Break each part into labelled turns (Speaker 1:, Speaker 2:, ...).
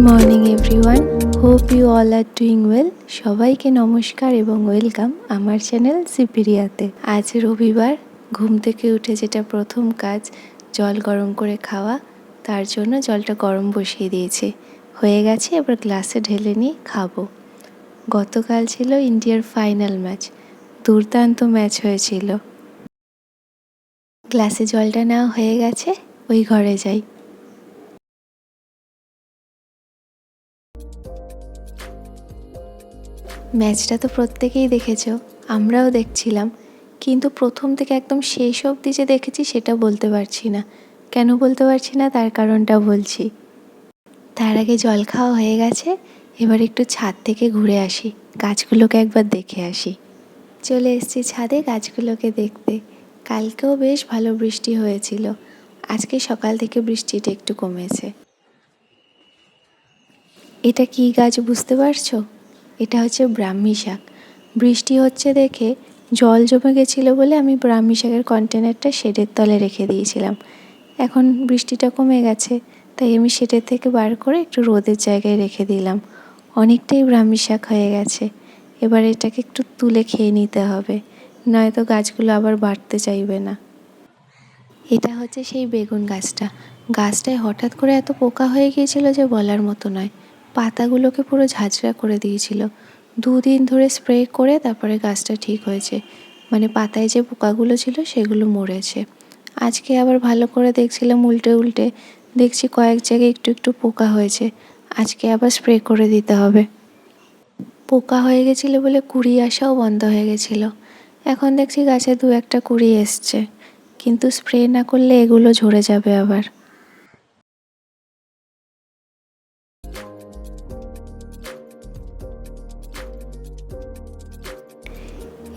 Speaker 1: Morning everyone, hope you all are doing well. সবাইকে নমস্কার এবং ওয়েলকাম আমার চ্যানেল জিপি রিয়াতে। আজ রবিবার, ঘুম থেকে উঠে যেটা প্রথম কাজ জল গরম করে খাওয়া। তার জন্য জলটা গরম বসিয়ে দিয়েছি, হয়ে গেছে। এবার গ্লাসে ঢেলে নিয়ে খাবো। গতকাল ছিল ইন্ডিয়ার ফাইনাল ম্যাচ, দুর্দান্ত ম্যাচ হয়েছিল। গ্লাসে জলটা নেওয়া হয়ে গেছে, ওই ঘরে যাই। ম্যাচটা তো প্রত্যেকেই দেখেছো, আমরাও দেখছিলাম, কিন্তু প্রথম থেকে একদম শেষ অবধি যে দেখেছি সেটা বলতে পারছি না। কেন বলতে পারছি না তার কারণটা বলছি। তার আগে জল খাওয়া হয়ে গেছে, এবার একটু ছাদ থেকে ঘুরে আসি, গাছগুলোকে একবার দেখে আসি। চলে এসেছি ছাদে গাছগুলোকে দেখতে। কালকেও বেশ ভালো বৃষ্টি হয়েছিল, আজকে সকাল থেকে বৃষ্টিটা একটু কমেছে। এটা কি গাছ বুঝতে পারছো? এটা হচ্ছে ব্রাহ্মী শাক। বৃষ্টি হচ্ছে দেখে জল জমে গেছিলো বলে আমি ব্রাহ্মী শাকের কন্টেনারটা শেডের তলে রেখে দিয়েছিলাম। এখন বৃষ্টিটা কমে গেছে, তাই আমি শেডের থেকে বার করে একটু রোদের জায়গায় রেখে দিলাম। অনেকটাই ব্রাহ্মী শাক হয়ে গেছে, এবার এটাকে একটু তুলে খেয়ে নিতে হবে, নয়তো গাছগুলো আবার বাড়তে চাইবে না। এটা হচ্ছে সেই বেগুন গাছটা। গাছটায় হঠাৎ করে এত পোকা হয়ে গিয়েছিল যে বলার মতো নয়। পাতাগুলোকে পুরো ঝাঁঝরা করে দিয়েছিল। 2 দিন ধরে স্প্রে করে তারপরে গাছটা ঠিক হয়েছে, মানে পাতায় যে পোকাগুলো ছিল সেগুলো মরেছে। আজকে আবার ভালো করে দেখছিলাম, উল্টে উল্টে দেখছি কয়েক জায়গায় একটু একটু পোকা হয়েছে। আজকে আবার স্প্রে করে দিতে হবে। পোকা হয়ে গেছিলো বলে কুড়ি আসাও বন্ধ হয়ে গেছিলো। এখন দেখছি গাছে 2-1টা কুড়ি এসছে, কিন্তু স্প্রে না করলে এগুলো ঝরে যাবে আবার।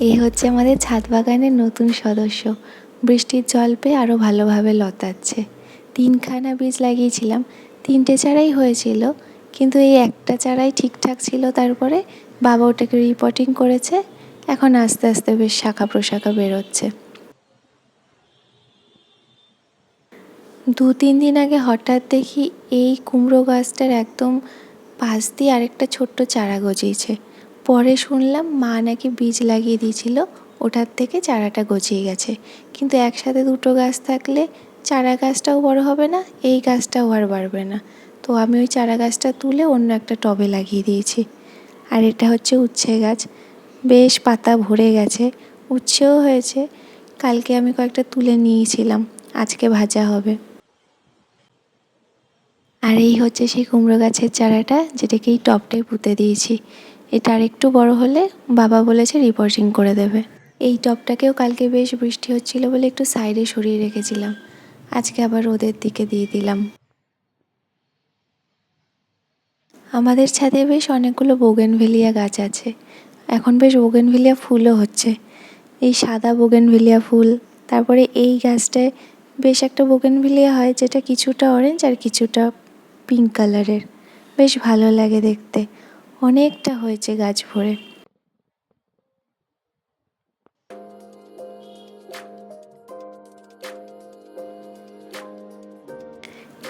Speaker 1: এই হচ্ছে আমাদের ছাদ বাগানের নতুন সদস্য। বৃষ্টির জল পেয়ে আরও ভালোভাবে লতাচ্ছে। 3খানা বীজ লাগিয়েছিলাম, 3টে চারাই হয়েছিল, কিন্তু এই একটা চারাই ঠিকঠাক ছিল। তারপরে বাবা ওটাকে রিপোর্টিং করেছে, এখন আস্তে আস্তে বেশ শাখা প্রশাখা বেরোচ্ছে। 2-3 দিন আগে হঠাৎ দেখি এই কুমড়ো গাছটার একদম পাশ দিয়ে আরেকটা ছোট্ট চারা গজিয়েছে। পরে শুনলাম মা নাকি বীজ লাগিয়ে দিয়েছিল, ওটার থেকে চারাটা গজিয়ে গেছে। কিন্তু একসাথে 2টো গাছ থাকলে চারা গাছটাও বড় হবে না, এই গাছটাও আর বাড়বে না। তো আমি ওই চারা গাছটা তুলে অন্য একটা টবে লাগিয়ে দিয়েছি। আর এটা হচ্ছে উচ্ছে গাছ, বেশ পাতা ভরে গেছে, উচ্ছেও হয়েছে। কালকে আমি কয়েকটা তুলে নিয়েছিলাম, আজকে ভাজা হবে। আর এই হচ্ছে সেই কুমড়ো গাছের চারাটা, যেটাকে এই টবটায় পুঁতে দিয়েছি। এটা আর একটু বড় হলে বাবা বলেছে রিপোর্টিং করে দেবে। এই টবটাকেও কালকে বেশ বৃষ্টি হচ্ছিল বলে একটু সাইডে সরিয়ে রেখেছিলাম, আজকে আবার রোদের দিকে দিয়ে দিলাম। আমাদের ছাদে বেশ অনেকগুলো বোগেনভেলিয়া গাছ আছে, এখন বেশ বোগেনভেলিয়া ফুলও হচ্ছে। এই সাদা বোগেনভেলিয়া ফুল, তারপরে এই গাছটায় বেশ একটা বোগেনভেলিয়া হয় যেটা কিছুটা অরেঞ্জ আর কিছুটা পিঙ্ক কালারের, বেশ ভালো লাগে দেখতে। অনেকটা হয়েছে গাছ ভরে।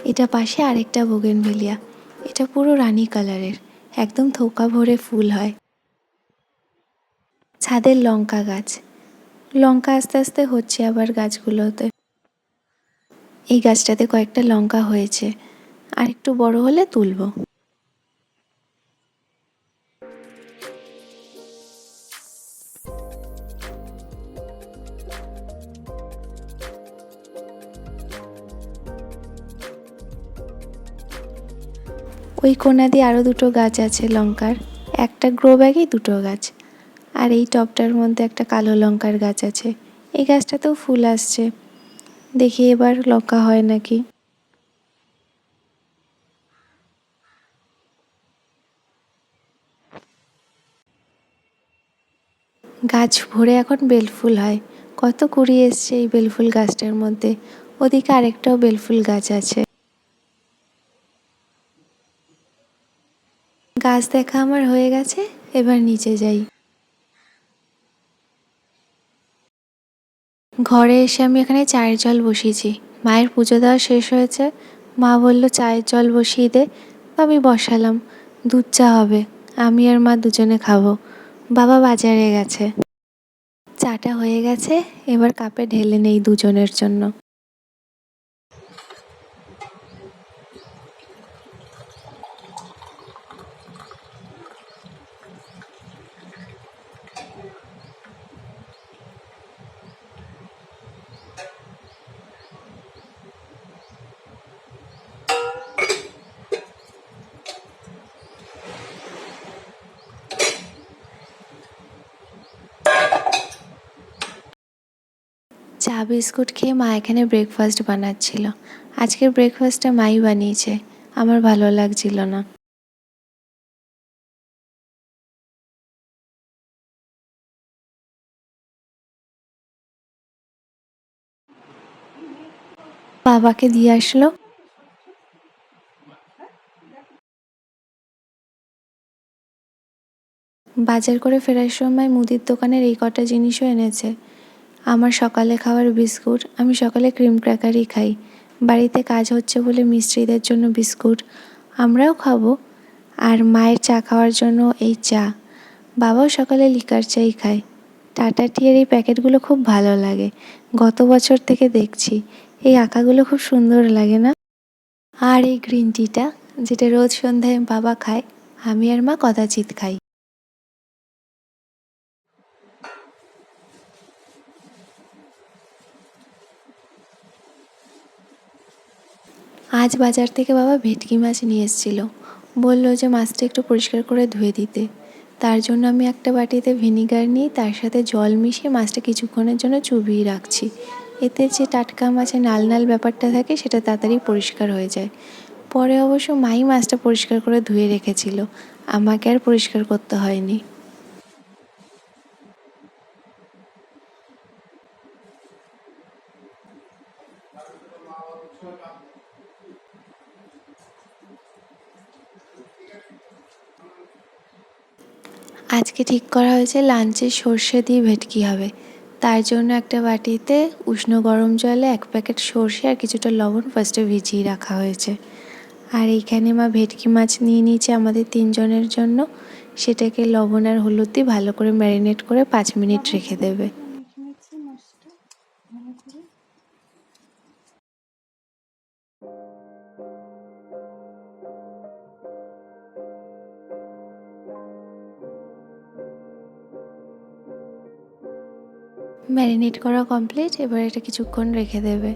Speaker 1: এটা পাশে আরেকটা বোগেনভেলিয়া, এটা পুরো রানী কালারের, একদম থোকা ভরে ফুল হয়। ছাদের লঙ্কা গাছ, লঙ্কা আস্তে আস্তে হচ্ছে আবার গাছগুলোতে। এই গাছটাতে কয়েকটা লঙ্কা হয়েছে, আর একটু বড় হলে তুলবো। ওই কোণা দিয়ে আরও 2টো গাছ আছে লঙ্কার, একটা গ্রো ব্যাগেই 2টো গাছ। আর এই টবটার মধ্যে একটা কালো লঙ্কার গাছ আছে, এই গাছটাতেও ফুল আসছে, দেখি এবার লঙ্কা হয় নাকি। গাছ ভরে এখন বেলফুল হয়, কত কুড়ি এসছে এই বেলফুল গাছটার মধ্যে। ওদিকে আরেকটাও বেলফুল গাছ আছে। গাছ দেখা আমার হয়ে গেছে, এবার নিচে যাই। ঘরে এসে আমি এখানে চায়ের জল বসিয়েছি, মায়ের পুজো দেওয়া শেষ হয়েছে। মা বলল চায়ের জল বসিয়ে দে, আমি বসালাম, দুধ চা হবে, আমি আর মা দুজনে খাবো। বাবা বাজারে গেছে। চাটা হয়ে গেছে, এবার কাপে ঢেলে নেই দুজনের জন্য। চা বিস্কুট খেয়ে মা এখানে ব্রেকফাস্ট বানাচ্ছিল। আজকের ব্রেকফাস্টটা মাই বানিয়েছে, আমার ভালো লাগছিল না। বাবাকে দিয়ে আসলো। বাজার করে ফেরার সময় মুদির দোকানের এই কটা জিনিসও এনেছে। আমার সকালে খাওয়ার বিস্কুট, আমি সকালে ক্রিম ক্র্যাকারই খাই। বাড়িতে কাজ হচ্ছে বলে মিস্ত্রিদের জন্য বিস্কুট, আমরাও খাবো। আর মায়ের চা খাওয়ার জন্য এই চা। বাবাও সকালে লিকার চাই খায়। টাটা টিয়ের এই প্যাকেটগুলো খুব ভালো লাগে, গত বছর থেকে দেখছি। এই আঁকাগুলো খুব সুন্দর লাগে না? আর এই গ্রিন টিটা, যেটা রোজ সন্ধ্যায় বাবা খায়, আমি আর মা কদাচিৎ খাই। আজ বাজার থেকে বাবা ভেটকি মাছ নিয়ে এসেছিল। বলল যে মাছটা একটু পরিষ্কার করে ধুয়ে দিতে। তার জন্য আমি একটা বাটিতে ভিনিগার নিয়ে তার সাথে জল মিশিয়ে মাছটা কিছুক্ষণের জন্য চুবিয়ে রাখছি। এতে যে টাটকা মাছে নাল নাল ব্যাপারটা থাকে সেটা তাড়াতাড়ি পরিষ্কার হয়ে যায়। পরে অবশ্য মাই মাছটা পরিষ্কার করে ধুয়ে রেখেছিল, আমাকে আর পরিষ্কার করতে হয়নি। আজকে ঠিক করা হয়েছে লাঞ্চে সর্ষে দিয়ে ভেটকি হবে। তার জন্য একটা বাটিতে উষ্ণ গরম জলে 1 প্যাকেট সর্ষে আর কিছুটা লবণ ফার্স্টে ভিজিয়ে রাখা হয়েছে। আর এইখানে মা ভেটকি মাছ নিয়ে নিয়েছে আমাদের 3 জনের জন্য। সেটাকে লবণ আর হলুদ দিয়ে ভালো করে ম্যারিনেট করে 5 মিনিট রেখে দেবে। ম্যারিনেট করা কমপ্লিট, এবার এটা কিছুক্ষণ রেখে দেবে।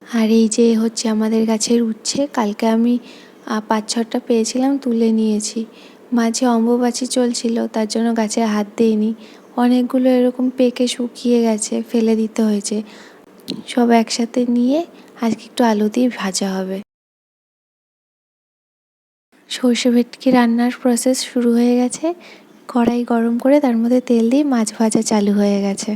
Speaker 1: আর এই যে হচ্ছে আমাদের গাছের উচ্ছে, কালকে আমি 5-6টা পেয়েছিলাম, তুলে নিয়েছি। মাঝে অম্বুবাচী চলছিল, তার জন্য গাছে হাত দিইনি। অনেকগুলো এরকম পেকে শুকিয়ে গেছে, ফেলে দিতে হয়েছে। সব একসাথে নিয়ে আজকে একটু আলু দিয়ে ভাজা হবে। সর্ষে ভেটকি রান্নার প্রসেস শুরু হয়ে গেছে। কড়াই গরম করে তার মধ্যে তেল দিয়ে মাছ ভাজা চালু হয়ে গেছে।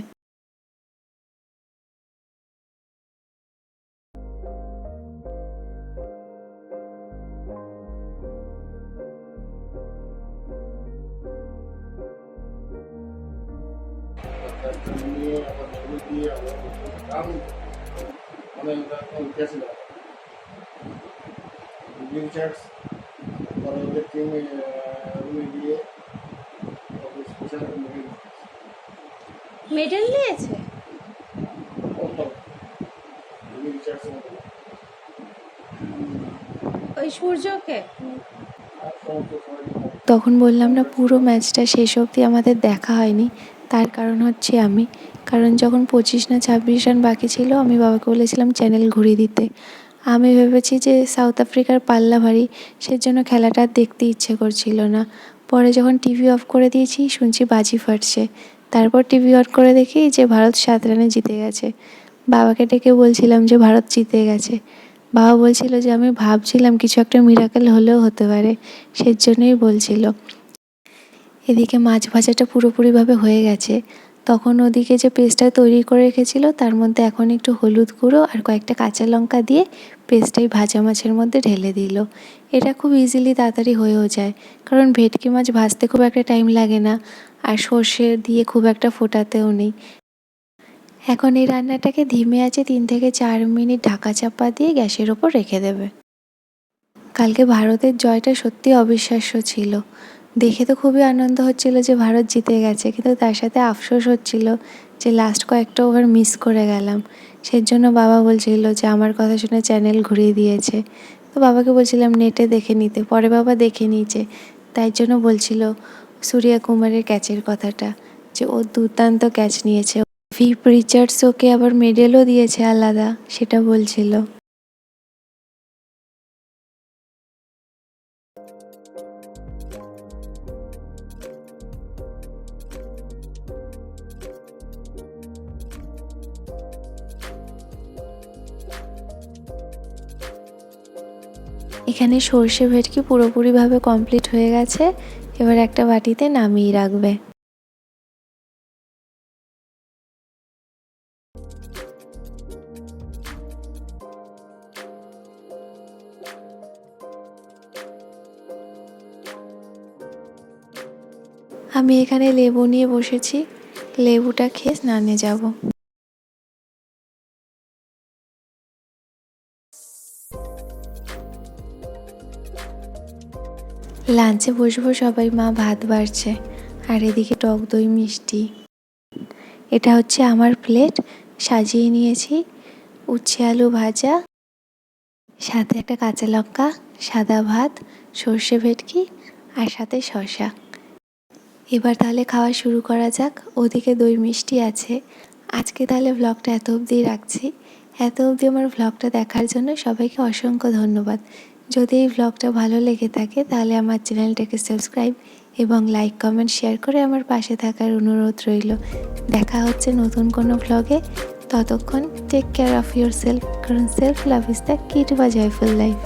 Speaker 1: মেডেল নিয়েছে ওই সূর্যকে। তখন বললাম না পুরো ম্যাচটা শেষ অবধি আমাদের দেখা হয়নি, তার কারণ হচ্ছে আমি। কারণ যখন 25 না 26 রান বাকি ছিল, আমি বাবাকে বলেছিলাম চ্যানেল ঘুরিয়ে দিতে। আমি ভেবেছি যে সাউথ আফ্রিকার পাল্লা ভারী, সেজন্য খেলাটা আর দেখতে ইচ্ছে করছিল না। পরে যখন টিভি অফ করে দিয়েছি শুনছি বাজি ফাটছে। তারপর টিভি অন করে দেখি যে ভারত 7 রানে জিতে গেছে। বাবাকে ডেকে বলছিলাম যে ভারত জিতে গেছে। বাবা বলছিল যে আমি ভাবছিলাম কিছু একটা মিরাকেল হলেও হতে পারে, সেজন্যই বলছিল। এদিকে মাছ ভাজাটা পুরোপুরিভাবে হয়ে গেছে। তখন ওদিকে যে পেস্টটা তৈরি করে রেখেছিল তার মধ্যে এখন একটু হলুদ গুঁড়ো আর কয়েকটা কাঁচা লঙ্কা দিয়ে পেস্টটাই ভাজা মাছের মধ্যে ঢেলে দিল। এটা খুব ইজিলি তাড়াতাড়ি হয়েও যায়, কারণ ভেটকি মাছ ভাজতে খুব একটা টাইম লাগে না, আর সর্ষে দিয়ে খুব একটা ফোটাতেও নেই। এখন এই রান্নাটাকে ধিমে আঁচে 3 থেকে 4 মিনিট ঢাকা চাপা দিয়ে গ্যাসের ওপর রেখে দেবে। কালকে ভারতের জয়টা সত্যি অবিশ্বাস্য ছিল। দেখে তো খুবই আনন্দ হচ্ছিল যে ভারত জিতে গেছে, কিন্তু তার সাথে আফসোস হচ্ছিল যে লাস্ট কয়েকটা ওভার মিস করে গেলাম। সেজন্য বাবা বলছিল যে আমার কথা শুনে চ্যানেল ঘুরিয়ে দিয়েছে। তো বাবাকে বলছিলাম নেটে দেখে নিতে, পরে বাবা দেখে নিয়েছে। তাই জন্য বলছিল সূর্যা কুমারের ক্যাচের কথাটা, যে ও দুর্দান্ত ক্যাচ নিয়েছে। ভিপ রিচার্ডস ওকে আবার মেডেলও দিয়েছে আলাদা, সেটা বলছিল। এখানে সর্ষে ভেটকি পুরোপুরিভাবে কমপ্লিট হয়ে গেছে। এবার একটা বাটিতে নামিয়ে রাখবে। আমি এখানে লেবু নিয়ে বসেছি, লেবুটা খেয়ে স্নানে যাব। লাঞ্চে বসবো সবাই, মা ভাত বাড়ছে আর এদিকে টক দই মিষ্টি। এটা হচ্ছে আমার প্লেট, সাজিয়ে নিয়েছি উচ্ছে আলু ভাজা, সাথে একটা কাঁচা লঙ্কা, সাদা ভাত, সর্ষে ভেটকি আর সাথে শসা। এবার তাহলে খাওয়া শুরু করা যাক। ওদিকে দই মিষ্টি আছে। আজকে তাহলে ব্লগটা এত অবধি রাখছি। এত অবধি আমার ব্লগটা দেখার জন্য সবাইকে অসংখ্য ধন্যবাদ। যদি এই ব্লগটা ভালো লেগে থাকে তাহলে আমার চ্যানেলটাকে সাবস্ক্রাইব এবং লাইক কমেন্ট শেয়ার করে আমার পাশে থাকার অনুরোধ রইল। দেখা হচ্ছে নতুন কোনো ব্লগে। ততক্ষণ take care of yourself, কারণ self love is the key to a joyful life.